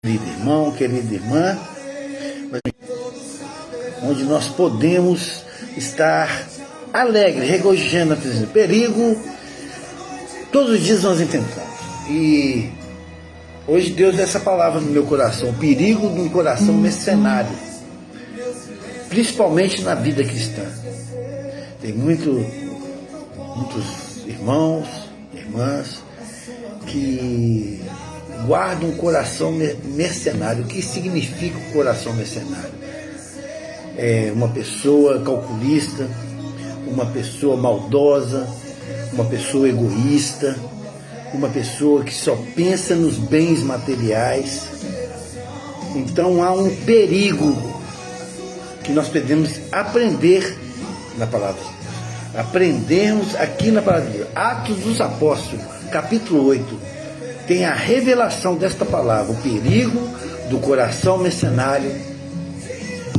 Querido irmão, querida irmã, onde nós podemos estar alegres, regozijando na presença. Perigo, todos os dias nós enfrentamos. E hoje Deus deu essa palavra no meu coração: perigo de um coração mercenário, principalmente na vida cristã. Tem muitos irmãos, irmãs que guardam um coração mercenário. O que significa o coração mercenário? É uma pessoa calculista, uma pessoa maldosa, uma pessoa egoísta, uma pessoa que só pensa nos bens materiais. Então há um perigo que nós podemos aprender na palavra de Deus. Aprendermos aqui na palavra de Deus. Atos dos Apóstolos, capítulo 8, tem a revelação desta palavra: o perigo do coração mercenário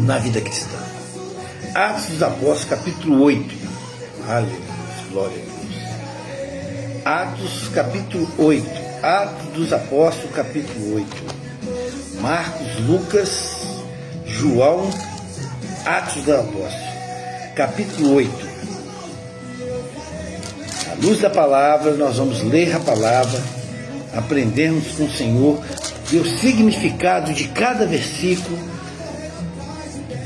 na vida cristã. Atos dos Apóstolos, capítulo 8. Aleluia, glória a Deus. Atos, capítulo 8. Atos dos Apóstolos, capítulo 8. Marcos, Lucas, João, Atos dos Apóstolos, capítulo 8. À luz da palavra, nós vamos ler a palavra, aprendermos com o Senhor o significado de cada versículo,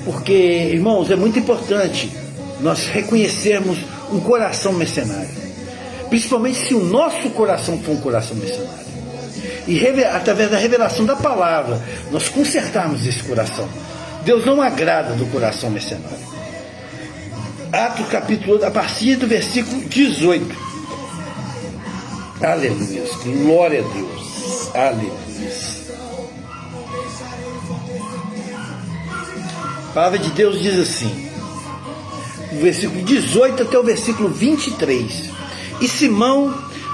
porque, irmãos, é muito importante nós reconhecermos um coração mercenário, principalmente se o nosso coração for um coração mercenário, e através da revelação da palavra nós consertarmos esse coração. Deus não agrada do coração mercenário. Atos capítulo 8, a partir do versículo 18. Aleluia, glória a Deus, aleluia. A palavra de Deus diz assim, do versículo 18 até o versículo 23. E Simão,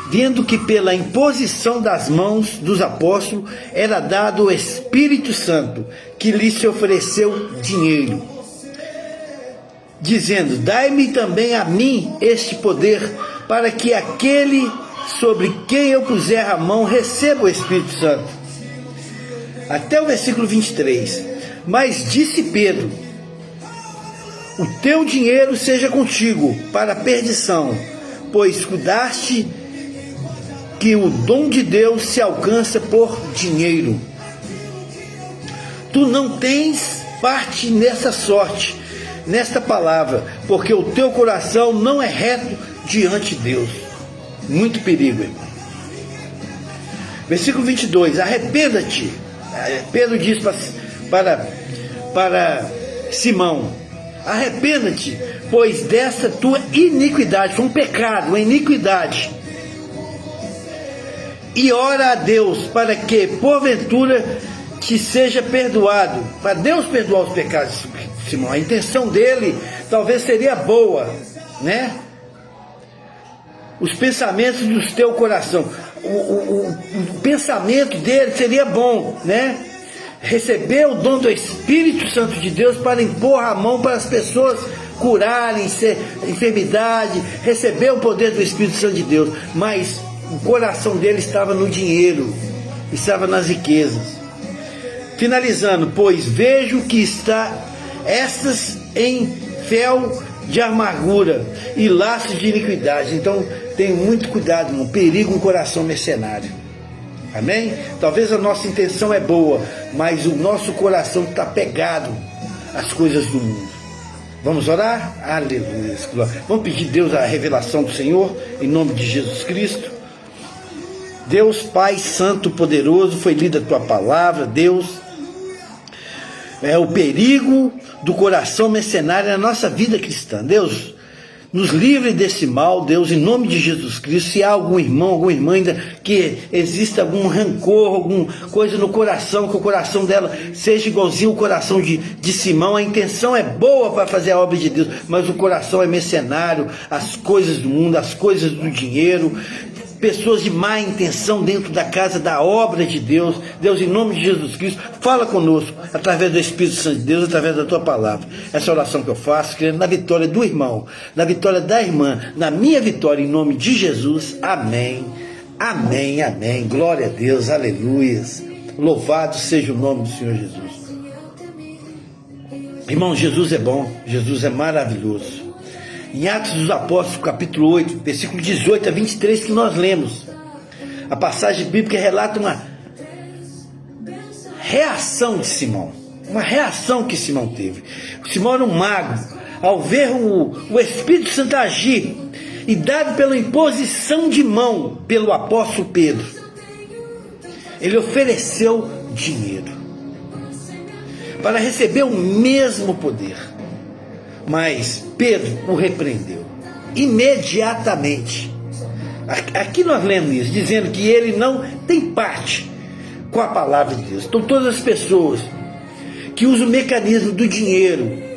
vendo que pela imposição das mãos dos apóstolos era dado o Espírito Santo, que lhe se ofereceu dinheiro, dizendo: dai-me também a mim este poder, para que aquele sobre quem eu puser a mão receba o Espírito Santo. Até o versículo 23. Mas disse Pedro: o teu dinheiro seja contigo para a perdição, pois cuidaste que o dom de Deus se alcança por dinheiro. Tu não tens parte nessa sorte, nesta palavra, porque o teu coração não é reto diante de Deus. Muito perigo, irmão. Versículo 22. Arrependa-te. Pedro diz para Simão: arrependa-te, pois dessa tua iniquidade, foi um pecado, uma iniquidade, e ora a Deus para que porventura te seja perdoado. Para Deus perdoar os pecados de Simão. A intenção dele talvez seria boa, né? Os pensamentos do teu coração, o pensamento dele seria bom, né? Receber o dom do Espírito Santo de Deus para impor a mão para as pessoas curarem enfermidade, receber o poder do Espírito Santo de Deus. Mas o coração dele estava no dinheiro, estava nas riquezas. Finalizando: pois vejo que está estas em fel de amargura e laços de iniquidade. Então tenha muito cuidado, irmão. Perigo um coração mercenário. Amém? Talvez a nossa intenção é boa, mas o nosso coração está pegado às coisas do mundo. Vamos orar? Aleluia. Vamos pedir a Deus a revelação do Senhor, em nome de Jesus Cristo. Deus Pai Santo, poderoso, foi lida a tua palavra, Deus. É o perigo do coração mercenário na nossa vida cristã. Deus, nos livre desse mal, Deus, em nome de Jesus Cristo. Se há algum irmão, alguma irmã ainda que exista algum rancor, alguma coisa no coração, que o coração dela seja igualzinho o coração de Simão. A intenção é boa para fazer a obra de Deus, mas o coração é mercenário, as coisas do mundo, as coisas do dinheiro, pessoas de má intenção dentro da casa da obra de Deus. Deus, em nome de Jesus Cristo, fala conosco através do Espírito Santo de Deus, através da tua palavra. Essa oração que eu faço, crendo na vitória do irmão, na vitória da irmã, na minha vitória, em nome de Jesus. Amém, amém, amém. Glória a Deus, aleluias. Louvado seja o nome do Senhor Jesus. Irmão, Jesus é bom, Jesus é maravilhoso. Em Atos dos Apóstolos, capítulo 8, versículo 18 a 23, que nós lemos, a passagem bíblica relata uma reação de Simão, uma reação que Simão teve. Simão era um mago. Ao ver o Espírito Santo agir e dado pela imposição de mão pelo apóstolo Pedro, ele ofereceu dinheiro para receber o mesmo poder. Mas Pedro o repreendeu imediatamente. Aqui nós lemos isso, dizendo que ele não tem parte com a palavra de Deus. Então todas as pessoas que usam o mecanismo do dinheiro,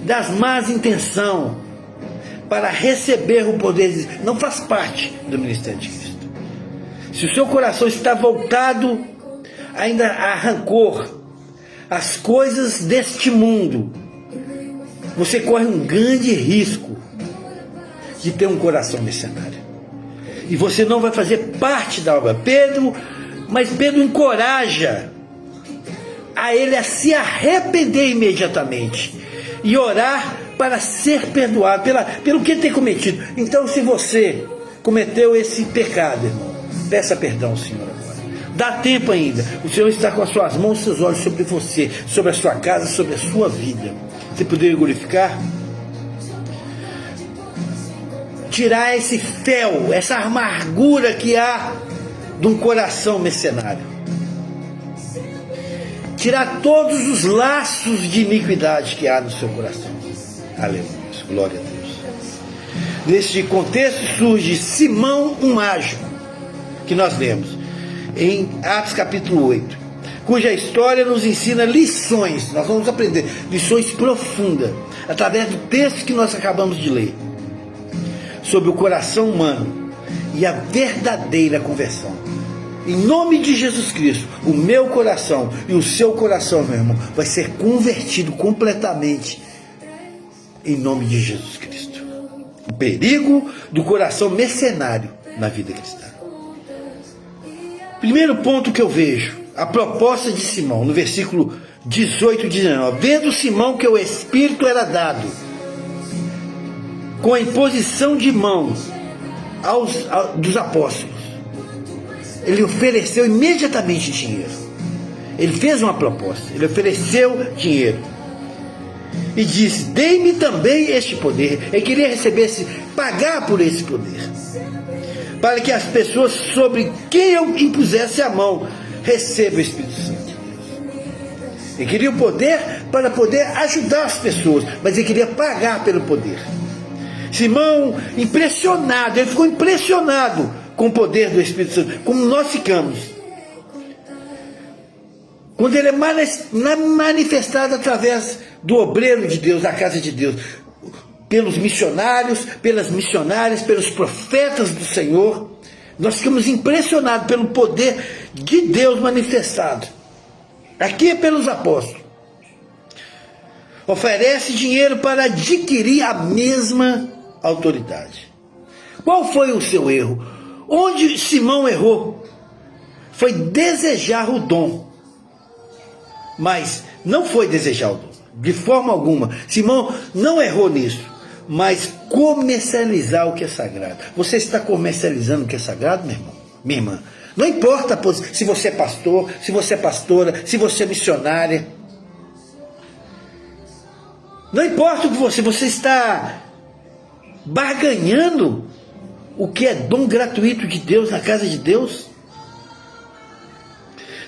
das más intenções, para receber o poder de Deus, não faz parte do ministério de Cristo. Se o seu coração está voltado ainda a rancor, as coisas deste mundo, você corre um grande risco de ter um coração mercenário. E você não vai fazer parte da obra. Mas Pedro encoraja a ele a se arrepender imediatamente e orar para ser perdoado pelo que tem cometido. Então, se você cometeu esse pecado, irmão, peça perdão ao Senhor agora. Dá tempo ainda. O Senhor está com as suas mãos e seus olhos sobre você, sobre a sua casa, sobre a sua vida. Você poderia glorificar? Tirar esse fel, essa amargura que há de um coração mercenário. Tirar todos os laços de iniquidade que há no seu coração. Aleluia, glória a Deus. Neste contexto surge Simão, um mágico, que nós lemos em Atos capítulo 8, cuja história nos ensina lições. Nós vamos aprender lições profundas através do texto que nós acabamos de ler, sobre o coração humano e a verdadeira conversão. Em nome de Jesus Cristo, o meu coração e o seu coração, meu irmão, vai ser convertido completamente em nome de Jesus Cristo. O perigo do coração mercenário na vida cristã. Primeiro ponto que eu vejo, a proposta de Simão, no versículo 18 e 19. Vendo Simão que o Espírito era dado com a imposição de mãos dos apóstolos, ele ofereceu imediatamente dinheiro. Ele fez uma proposta, ele ofereceu dinheiro e disse: dei-me também este poder. Ele queria pagar por esse poder, para que as pessoas sobre quem eu impusesse a mão recebam o Espírito Santo de Deus. Ele queria o poder para poder ajudar as pessoas, mas ele queria pagar pelo poder. Simão, impressionado, ele ficou impressionado com o poder do Espírito Santo, como nós ficamos, quando ele é manifestado através do obreiro de Deus, da casa de Deus, pelos missionários, pelas missionárias, pelos profetas do Senhor. Nós ficamos impressionados pelo poder de Deus manifestado. Aqui é pelos apóstolos. Oferece dinheiro para adquirir a mesma autoridade. Qual foi o seu erro? Onde Simão errou? Foi desejar o dom. Mas não foi desejar o dom, de forma alguma. Simão não errou nisso, mas comercializar o que é sagrado. Você está comercializando o que é sagrado, meu irmão? Minha irmã? Não importa se você é pastor, se você é pastora, se você é missionária. Não importa o que você está barganhando o que é dom gratuito de Deus na casa de Deus,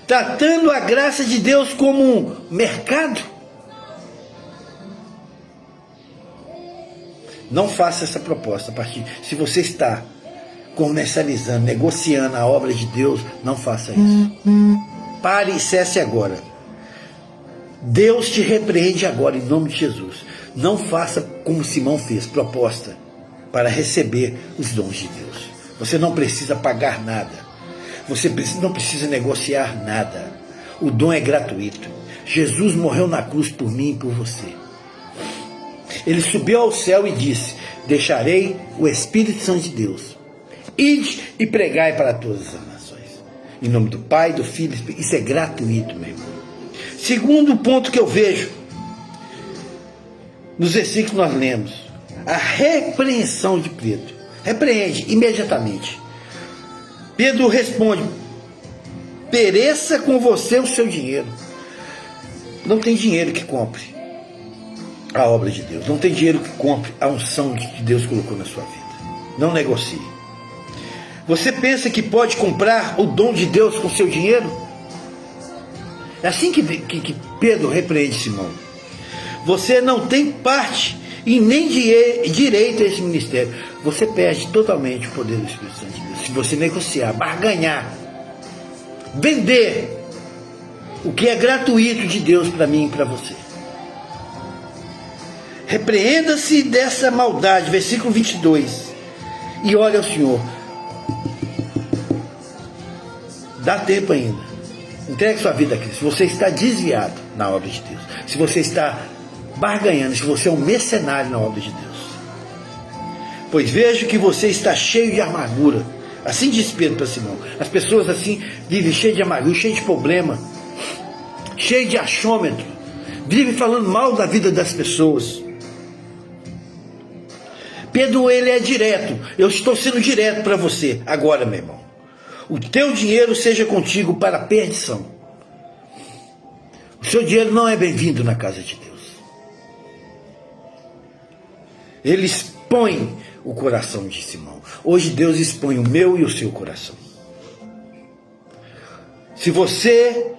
tratando a graça de Deus como um mercado. Não faça essa proposta a partir. Se você está comercializando, negociando a obra de Deus, não faça isso. Pare e cesse agora. Deus te repreende agora em nome de Jesus. Não faça como Simão fez, proposta para receber os dons de Deus. Você não precisa pagar nada. Você não precisa negociar nada. O dom é gratuito. Jesus morreu na cruz por mim e por você. Ele subiu ao céu e disse: deixarei o Espírito Santo de Deus. Ide e pregai para todas as nações. Em nome do Pai, do Filho, isso é gratuito, meu irmão. Segundo ponto que eu vejo, nos versículos que nós lemos, a repreensão de Pedro. Repreende imediatamente. Pedro responde: pereça com você o seu dinheiro. Não tem dinheiro que compre a obra de Deus. Não tem dinheiro que compre a unção que Deus colocou na sua vida. Não negocie. Você pensa que pode comprar o dom de Deus com seu dinheiro? É assim que Pedro repreende Simão. Você não tem parte e nem direito a esse ministério. Você perde totalmente o poder do Espírito Santo de Deus. Se você negociar, barganhar, vender o que é gratuito de Deus para mim e para você. Repreenda-se dessa maldade, versículo 22. E olha ao Senhor. Dá tempo ainda. Entregue sua vida a Cristo. Se você está desviado na obra de Deus, se você está barganhando, se você é um mercenário na obra de Deus, pois vejo que você está cheio de amargura. Assim diz Pedro para Simão. As pessoas assim vivem cheias de amargura, cheias de problema, cheias de achômetro, vivem falando mal da vida das pessoas. Pedro, ele é direto. Eu estou sendo direto para você agora, meu irmão. O teu dinheiro seja contigo para a perdição. O seu dinheiro não é bem-vindo na casa de Deus. Ele expõe o coração de Simão. Hoje Deus expõe o meu e o seu coração. Se você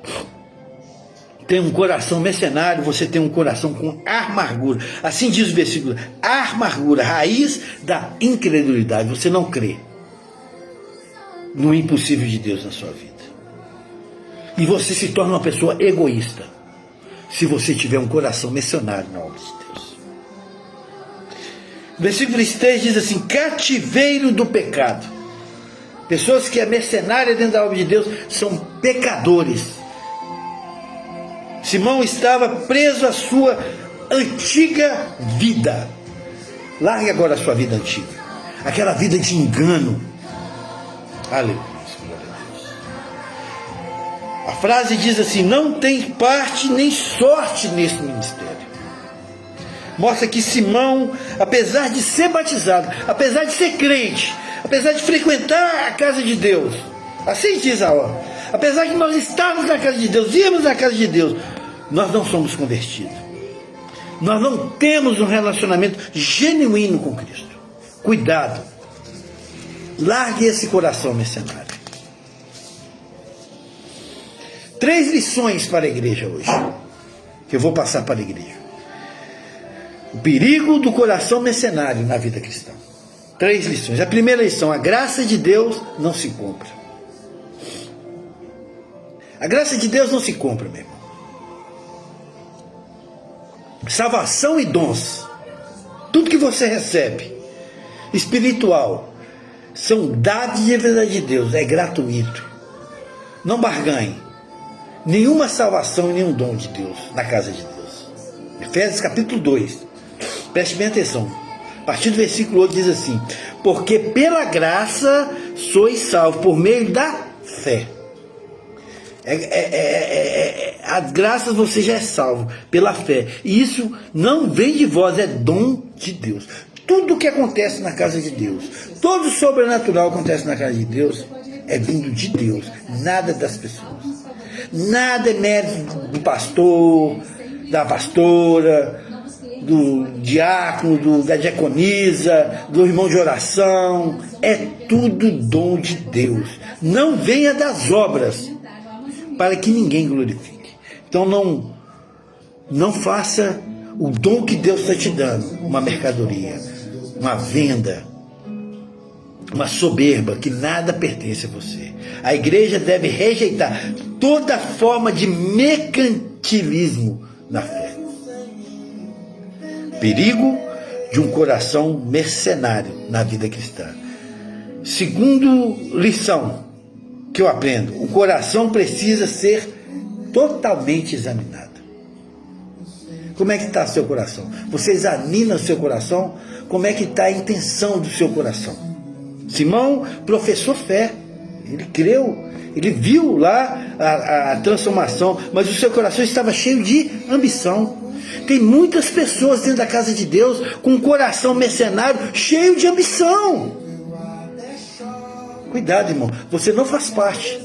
tem um coração mercenário, você tem um coração com amargura. Assim diz o versículo: amargura, raiz da incredulidade. Você não crê no impossível de Deus na sua vida. E você se torna uma pessoa egoísta se você tiver um coração missionário na obra de Deus. O versículo 3 diz assim: cativeiro do pecado. Pessoas que é mercenária dentro da obra de Deus são pecadores. Simão estava preso à sua antiga vida. Largue agora a sua vida antiga, aquela vida de engano. Aleluia. A frase diz assim: não tem parte nem sorte nesse ministério. Mostra que Simão, apesar de ser batizado, apesar de ser crente, apesar de frequentar a casa de Deus, assim diz a hora, apesar de nós estarmos na casa de Deus, irmos na casa de Deus, nós não somos convertidos. Nós não temos um relacionamento genuíno com Cristo. Cuidado. Largue esse coração mercenário. 3 lições para a igreja hoje, que eu vou passar para a igreja. O perigo do coração mercenário na vida cristã. 3 lições. A primeira lição: a graça de Deus não se compra. A graça de Deus não se compra, meu irmão. Salvação e dons, tudo que você recebe, espiritual, são dádivas de Deus, é gratuito. Não barganhe. Nenhuma salvação e nenhum dom de Deus na casa de Deus. Efésios capítulo 2. Preste bem atenção. A partir do versículo 8 diz assim: porque pela graça sois salvos por meio da fé. As graças você já é salvo pela fé. E isso não vem de vós, é dom de Deus. Tudo que acontece na casa de Deus, todo sobrenatural que acontece na casa de Deus, é vindo de Deus, nada das pessoas. Nada é mérito do pastor, da pastora, do diácono, da diaconisa, do irmão de oração. É tudo dom de Deus. Não venha das obras, para que ninguém glorifique. Então não faça o dom que Deus está te dando uma mercadoria, uma venda, uma soberba, que nada pertence a você. A igreja deve rejeitar toda forma de mercantilismo na fé. Perigo de um coração mercenário na vida cristã. Segundo lição que eu aprendo: o coração precisa ser totalmente examinado. Como é que está seu coração? Você examina o seu coração? Como é que está a intenção do seu coração? Simão professou fé, Ele creu, ele viu lá a transformação, mas o seu coração estava cheio de ambição. Tem muitas pessoas dentro da casa de Deus com um coração mercenário cheio de ambição. Cuidado, irmão, você não faz parte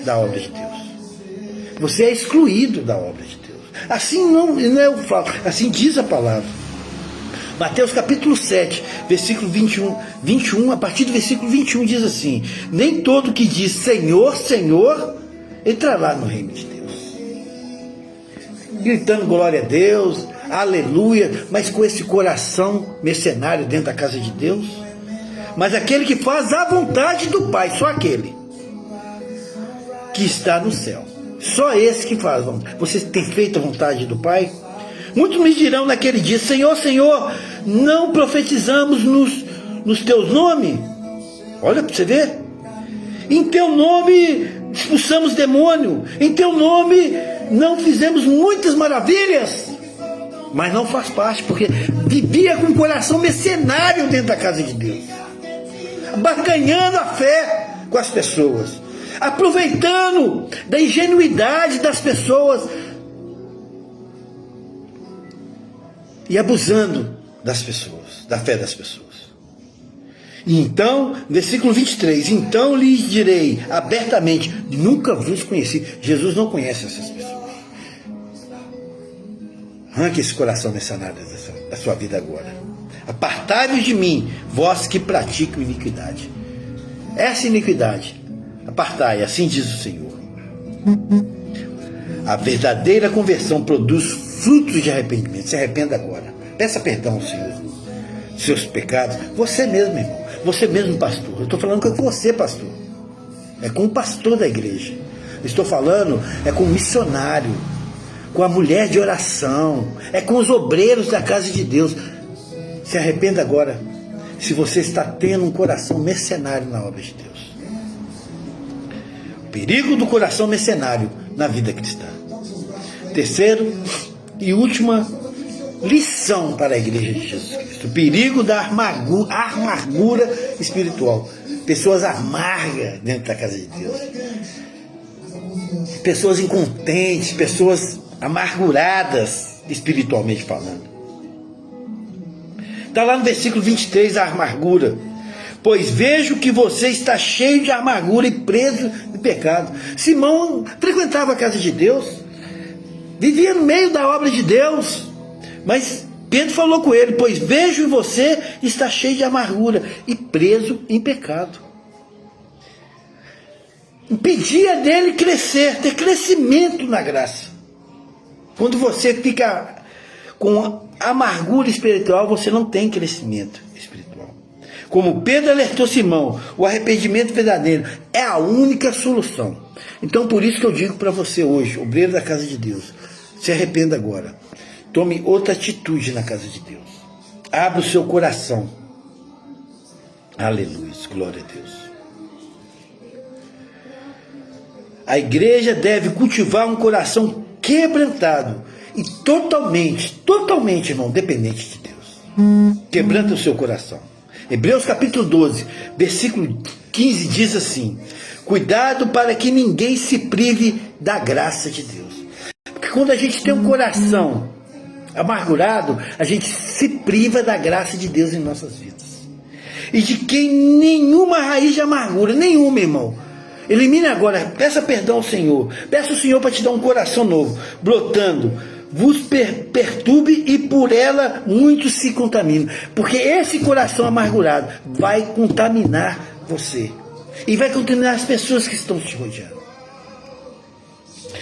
da obra de Deus. Você é excluído da obra de Deus. Assim não é eu falo, assim diz a palavra. Mateus capítulo 7, versículo 21, a partir do versículo 21 diz assim: nem todo que diz Senhor, Senhor, entrará no reino de Deus. Gritando glória a Deus, aleluia, mas com esse coração mercenário dentro da casa de Deus. Mas aquele que faz a vontade do Pai, só aquele que está no céu, só esse que faz a vontade. Você tem feito a vontade do Pai? Muitos me dirão naquele dia: Senhor, Senhor, não profetizamos nos teus nomes? Olha para você ver. Em teu nome expulsamos demônio, em teu nome não fizemos muitas maravilhas. Mas não faz parte, porque vivia com um coração mercenário dentro da casa de Deus, barganhando a fé com as pessoas, aproveitando da ingenuidade das pessoas e abusando das pessoas, da fé das pessoas. E então, versículo 23, então lhes direi abertamente, nunca vos conheci. Jesus não conhece essas pessoas. Arranque esse coração mercenário da sua vida agora. Apartai-vos de mim, vós que praticam iniquidade. Essa iniquidade, apartai, assim diz o Senhor. A verdadeira conversão produz frutos de arrependimento. Se arrependa agora. Peça perdão ao Senhor dos seus pecados. Você mesmo, irmão. Você mesmo, pastor. Eu estou falando com você, pastor. É com o pastor da igreja. Eu estou falando com o missionário, com a mulher de oração, é com os obreiros da casa de Deus. Se arrependa agora, se você está tendo um coração mercenário na obra de Deus. O perigo do coração mercenário na vida cristã. Terceiro e última lição para a igreja de Jesus Cristo: o perigo da amargura espiritual. Pessoas amargas dentro da casa de Deus, pessoas incontentes, pessoas amarguradas espiritualmente falando. Está lá no versículo 23 a amargura: pois vejo que você está cheio de amargura e preso de pecado. Simão frequentava a casa de Deus, vivia no meio da obra de Deus, mas Pedro falou com ele: pois vejo em você está cheio de amargura e preso em pecado. Impedia dele crescer, ter crescimento na graça. Quando você fica com amargura espiritual, você não tem crescimento espiritual. Como Pedro alertou Simão, o arrependimento verdadeiro é a única solução. Então, por isso que eu digo para você hoje, obreiro da casa de Deus, se arrependa agora. Tome outra atitude na casa de Deus. Abra o seu coração. Aleluia, glória a Deus. A igreja deve cultivar um coração quebrantado e totalmente, irmão, dependente de Deus. Quebranta o seu coração. Hebreus capítulo 12, versículo 15 diz assim: cuidado para que ninguém se prive da graça de Deus. Porque quando a gente tem um coração amargurado, a gente se priva da graça de Deus em nossas vidas. E de quem nenhuma raiz de amargura, nenhuma, irmão. Elimine agora, peça perdão ao Senhor. Peça ao Senhor para te dar um coração novo, brotando. Vos perturbe e por ela muitos se contaminam. Porque esse coração amargurado vai contaminar você. E vai contaminar as pessoas que estão te rodeando.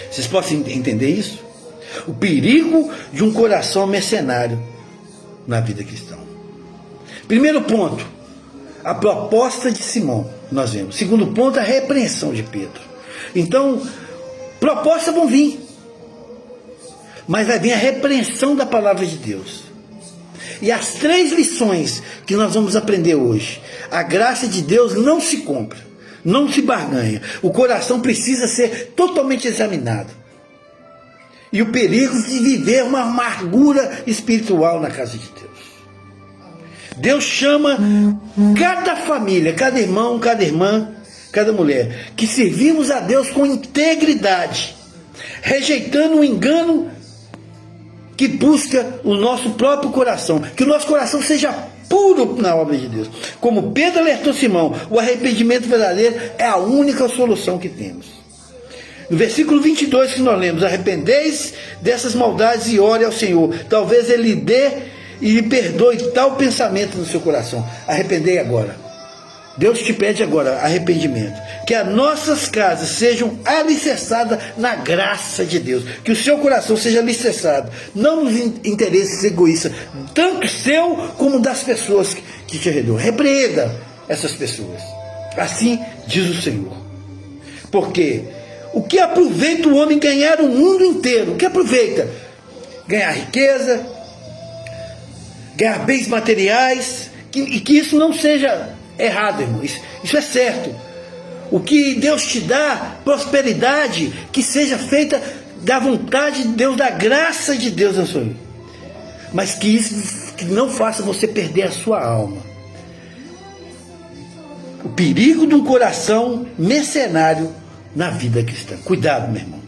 Vocês podem entender isso? O perigo de um coração mercenário na vida cristã. Primeiro ponto, a proposta de Simão, nós vemos. Segundo ponto, a repreensão de Pedro. Então, propostas vão vir, mas vai vir a repreensão da palavra de Deus. E as 3 lições que nós vamos aprender hoje: a graça de Deus não se compra, não se barganha. O coração precisa ser totalmente examinado. E o perigo de viver uma amargura espiritual na casa de Deus. Deus chama cada família, cada irmão, cada irmã cada mulher, que servimos a Deus com integridade, rejeitando o engano que busca o nosso próprio coração, que o nosso coração seja puro na obra de Deus. Como Pedro alertou Simão, o arrependimento verdadeiro é a única solução que temos. No versículo 22 que nós lemos, arrependeis dessas maldades e ore ao Senhor, talvez Ele lhe dê e lhe perdoe tal pensamento no seu coração. Arrependei agora. Deus te pede agora arrependimento. Que as nossas casas sejam alicerçadas na graça de Deus. Que o seu coração seja alicerçado, não nos interesses egoístas, tanto seu como das pessoas que te arredondam. Repreenda essas pessoas. Assim diz o Senhor. Porque o que aproveita o homem ganhar o mundo inteiro? O que aproveita? Ganhar riqueza, ganhar bens materiais, e que isso não seja errado, irmão. Isso é certo. O que Deus te dá, prosperidade, que seja feita da vontade de Deus, da graça de Deus na sua vida. Mas que isso que não faça você perder a sua alma. O perigo de um coração mercenário na vida cristã. Cuidado, meu irmão.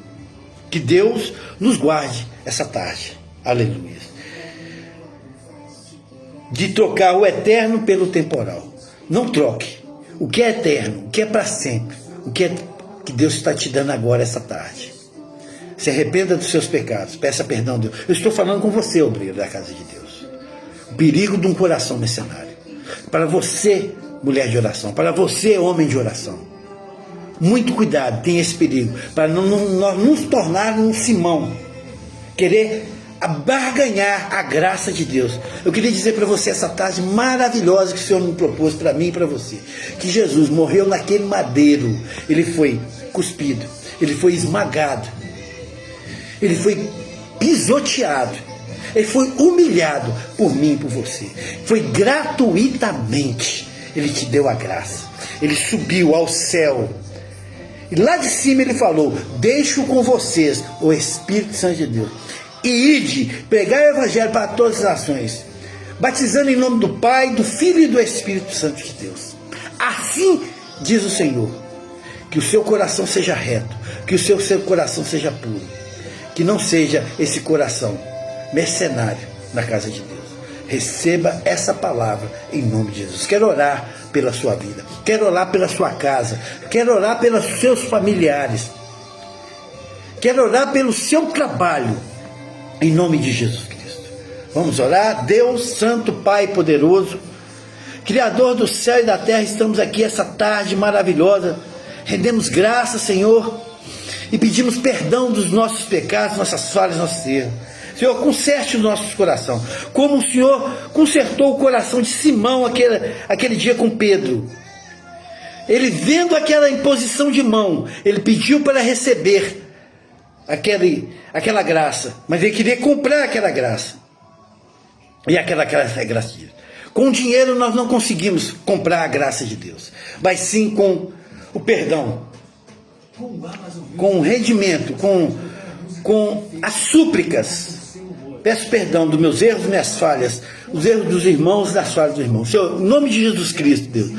Que Deus nos guarde essa tarde. Aleluia. De trocar o eterno pelo temporal. Não troque o que é eterno, o que é para sempre, o que Deus está te dando agora essa tarde. Se arrependa dos seus pecados, peça perdão a Deus. Eu estou falando com você, obreiro da casa de Deus. O perigo de um coração mercenário. Para você, mulher de oração, para você, homem de oração. Muito cuidado, tem esse perigo, para não nos tornar um Simão, querer barganhar a graça de Deus. Eu queria dizer para você essa tarde maravilhosa que o Senhor me propôs para mim e para você, que Jesus morreu naquele madeiro, Ele foi cuspido, Ele foi esmagado, Ele foi pisoteado, Ele foi humilhado por mim e por você, foi gratuitamente, Ele te deu a graça, Ele subiu ao céu, e lá de cima Ele falou: deixo com vocês o Espírito Santo de Deus, e ide, pregai o Evangelho para todas as nações, batizando em nome do Pai, do Filho e do Espírito Santo de Deus. Assim diz o Senhor, que o seu coração seja reto, que o seu coração seja puro, que não seja esse coração mercenário na casa de Deus. Receba essa palavra em nome de Jesus. Quero orar pela sua vida, quero orar pela sua casa, quero orar pelos seus familiares, quero orar pelo seu trabalho, em nome de Jesus Cristo. Vamos orar. Deus Santo, Pai poderoso, Criador do céu e da terra, estamos aqui essa tarde maravilhosa, rendemos graças, Senhor, e pedimos perdão dos nossos pecados, nossas falhas, nossos erros. Senhor, conserte os nossos corações, como o Senhor consertou o coração de Simão aquele dia com Pedro. Ele, vendo aquela imposição de mão, ele pediu para receber aquela graça, mas ele queria comprar aquela graça, e aquela graça é graça de Deus. Com dinheiro nós não conseguimos comprar a graça de Deus, mas sim com o perdão, com o rendimento, com as súplicas. Peço perdão dos meus erros, minhas falhas, os erros dos irmãos, das falhas dos irmãos. Senhor, em nome de Jesus Cristo, Deus,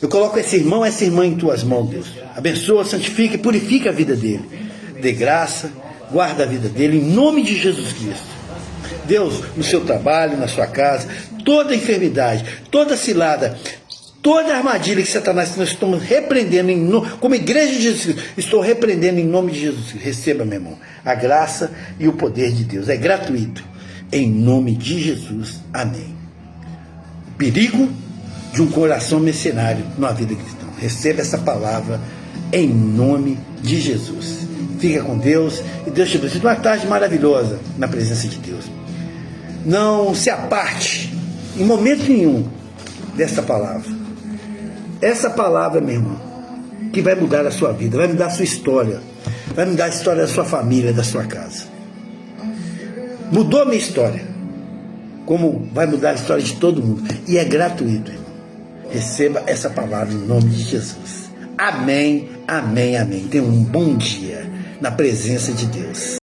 eu coloco esse irmão, essa irmã em tuas mãos, Deus. Abençoa, santifica e purifica a vida dele. Dê graça, guarda a vida dele, em nome de Jesus Cristo. Deus, no seu trabalho, na sua casa, toda enfermidade, toda cilada, toda armadilha que Satanás, nós estamos repreendendo, como igreja de Jesus Cristo, estou repreendendo em nome de Jesus Cristo. Receba, meu irmão, a graça e o poder de Deus. É gratuito. Em nome de Jesus. Amém. O perigo de um coração mercenário na vida cristã. Receba essa palavra em nome de Jesus. Fica com Deus e Deus te abençoe. Uma tarde maravilhosa na presença de Deus. Não se aparte em momento nenhum dessa palavra. Essa palavra, meu irmão, que vai mudar a sua vida, vai mudar a sua história, vai mudar a história da sua família, da sua casa. Mudou a minha história, como vai mudar a história de todo mundo. E é gratuito, irmão. Receba essa palavra em nome de Jesus. Amém, amém, amém. Tenha um bom dia na presença de Deus.